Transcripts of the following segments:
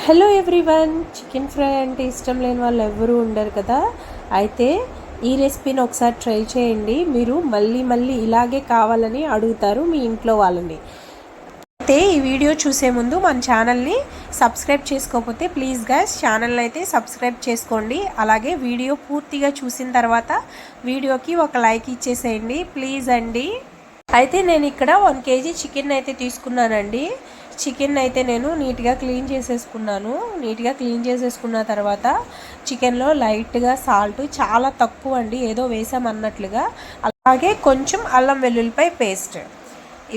Hello everyone, chicken fry అంటే ఇష్టం లేని వాళ్ళు ఎవరు ఉండరు కదా. అయితే ఈ రెసిపీని ఒకసారి ట్రై చేయండి. మీరు మళ్ళీ మళ్ళీ ఇలాగే కావాలని అడుగుతారు మీ ఇంట్లో వాళ్ళని. అయితే ఈ వీడియో చూసే ముందు మన ఛానల్ని సబ్స్క్రైబ్ చేసుకోకపోతే ప్లీజ్ గైస్ ఛానల్ని అయితే సబ్స్క్రైబ్ చేసుకోండి. అలాగే వీడియో పూర్తిగా చూసిన తర్వాత వీడియోకి ఒక లైక్ ఇచ్చేసేయండి ప్లీజ్ అండి. అయితే నేను ఇక్కడ 1 kg చికెన్ అయితే తీసుకున్నానండి. చికెన్ అయితే నేను నీట్గా క్లీన్ చేసేసుకున్న తర్వాత చికెన్లో లైట్గా సాల్ట్ చాలా తక్కువ అండి, ఏదో వేసామన్నట్లుగా, అలాగే కొంచెం అల్లం వెల్లుల్లిపాయ పేస్ట్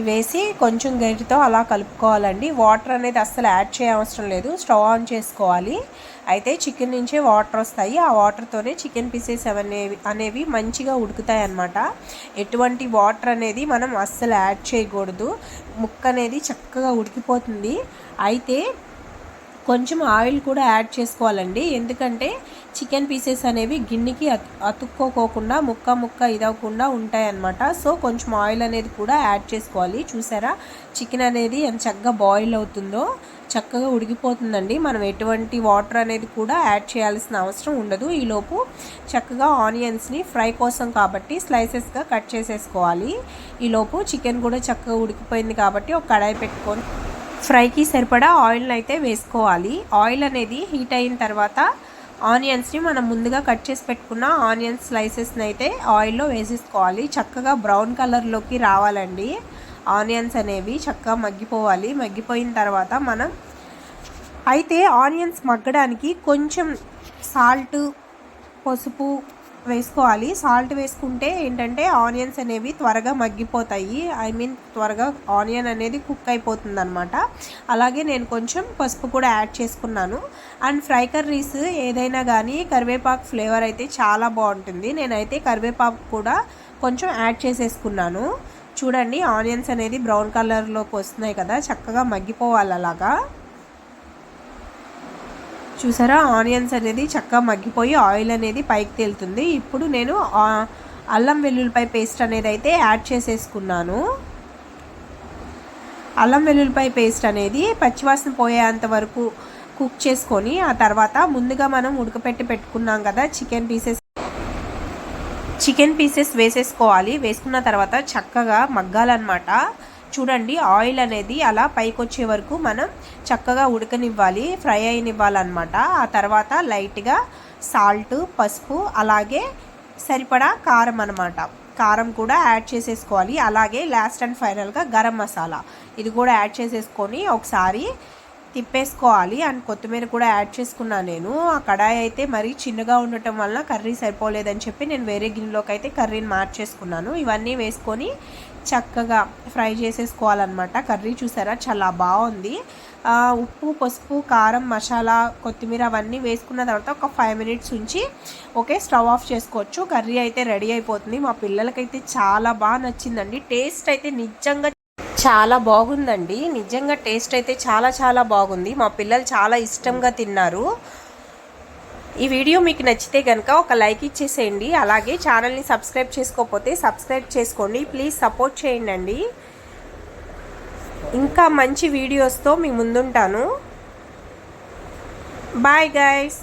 వేసి కొంచెం గరిటతో అలా కలుపుకోవాలండి. వాటర్ అనేది అస్సలు యాడ్ చేయవసరం లేదు, స్టవ్ ఆన్ చేసుకోవాలి. అయితే చికెన్ నుంచే వాటర్ వస్తాయి, ఆ వాటర్తోనే చికెన్ పీసెస్ అనేవి మంచిగా ఉడుకుతాయి అన్నమాట. ఎటువంటి వాటర్ అనేది మనం అస్సలు యాడ్ చేయకూడదు, ముక్క అనేది చక్కగా ఉడికిపోతుంది. అయితే కొంచెం ఆయిల్ కూడా యాడ్ చేసుకోవాలండి, ఎందుకంటే చికెన్ పీసెస్ అనేవి గిన్నెకి అతుక్కోకుండా ముక్క ఇదవకుండా ఉంటాయన్నమాట. సో కొంచెం ఆయిల్ అనేది కూడా యాడ్ చేసుకోవాలి. చూసారా చికెన్ అనేది ఎంత చక్కగా బాయిల్ అవుతుందో, చక్కగా ఉడికిపోతుందండి. మనం ఎటువంటి వాటర్ అనేది కూడా యాడ్ చేయాల్సిన అవసరం ఉండదు. ఈలోపు చక్కగా ఆనియన్స్ని ఫ్రై కోసం కాబట్టి స్లైసెస్గా కట్ చేసేసుకోవాలి. ఈలోపు చికెన్ కూడా చక్కగా ఉడికిపోయింది కాబట్టి ఒక కడాయి పెట్టుకొని ఫ్రైకి సరిపడా ఆయిల్ని అయితే వేసుకోవాలి. ఆయిల్ అనేది హీట్ అయిన తర్వాత ఆనియన్స్ని మనం ముందుగా కట్ చేసి పెట్టుకున్న ఆనియన్ స్లైసెస్ని అయితే ఆయిల్లో వేసేసుకోవాలి. చక్కగా బ్రౌన్ కలర్లోకి రావాలండి. ఆనియన్స్ అనేవి చక్కగా మగ్గిపోవాలి. మగ్గిపోయిన తర్వాత మనం అయితే ఆనియన్స్ మగ్గడానికి కొంచెం సాల్ట్, పసుపు వేసుకోవాలి. సాల్ట్ వేసుకుంటే ఏంటంటే ఆనియన్స్ అనేవి త్వరగా మగ్గిపోతాయి, త్వరగా ఆనియన్ అనేది కుక్ అయిపోతుంది అనమాట. అలాగే నేను కొంచెం పసుపు కూడా యాడ్ చేసుకున్నాను. అండ్ ఫ్రై కర్రీస్ ఏదైనా కానీ కరివేపాకు ఫ్లేవర్ అయితే చాలా బాగుంటుంది. నేనైతే కరివేపాకు కూడా కొంచెం యాడ్ చేసేసుకున్నాను. చూడండి ఆనియన్స్ అనేది బ్రౌన్ కలర్లోకి వస్తున్నాయి కదా, చక్కగా మగ్గిపోవాలి అలాగా. చూసారా ఆనియన్స్ అనేది చక్కగా మగ్గిపోయి ఆయిల్ అనేది పైకి తేలుతుంది. ఇప్పుడు నేను అల్లం వెల్లుల్లిపాయ పేస్ట్ అనేది అయితే యాడ్ చేసేసుకున్నాను. అల్లం వెల్లుల్లిపాయ పేస్ట్ అనేది పచ్చివాసన పోయేంత వరకు కుక్ చేసుకొని ఆ తర్వాత ముందుగా మనం పెట్టుకున్నాం కదా చికెన్ పీసెస్ వేసేసుకోవాలి. వేసుకున్న తర్వాత చక్కగా మగ్గాలన్నమాట. చూడండి ఆయిల్ అనేది అలా పైకి వచ్చే వరకు మనం చక్కగా ఉడకనివ్వాలి, ఫ్రై అయినివ్వాలన్నమాట. ఆ తర్వాత లైట్గా సాల్ట్, పసుపు, అలాగే సరిపడా కారం అన్నమాట. కారం కూడా యాడ్ చేసేసుకోవాలి. అలాగే లాస్ట్ అండ్ ఫైనల్గా గరం మసాలా ఇది కూడా యాడ్ చేసేసుకొని ఒకసారి తిప్పేసుకోవాలి. అండ్ కొత్తిమీర కూడా యాడ్ చేసుకున్నాను నేను. ఆ కడాయి అయితే మరీ చిన్నగా ఉండటం వల్ల కర్రీ సరిపోలేదని చెప్పి నేను వేరే గిన్నెలోకి అయితే కర్రీని మార్చేసుకున్నాను. ఇవన్నీ వేసుకొని చక్కగా ఫ్రై చేసేసుకోవాలన్నమాట. కర్రీ చూసారా చాలా బాగుంది. ఉప్పు, పసుపు, కారం, మసాలా, కొత్తిమీర అవన్నీ వేసుకున్న తర్వాత ఒక 5 minutes ఉంచి స్టవ్ ఆఫ్ చేసుకోవచ్చు. కర్రీ అయితే రెడీ అయిపోతుంది. మా పిల్లలకైతే చాలా బాగా నచ్చిందండి. టేస్ట్ అయితే నిజంగా చాలా బాగుందండి. నిజంగా టేస్ట్ అయితే చాలా బాగుంది. మా పిల్లలు చాలా ఇష్టంగా తిన్నారు. ఈ వీడియో మీకు నచ్చితే కనుక ఒక లైక్ ఇచ్చేసేయండి. అలాగే ఛానల్ని సబ్స్క్రైబ్ చేసుకోకపోతే సబ్స్క్రైబ్ చేసుకోండి. ప్లీజ్ సపోర్ట్ చేయండి. ఇంకా మంచి వీడియోస్తో మీ ముందుంటాను. Bye guys.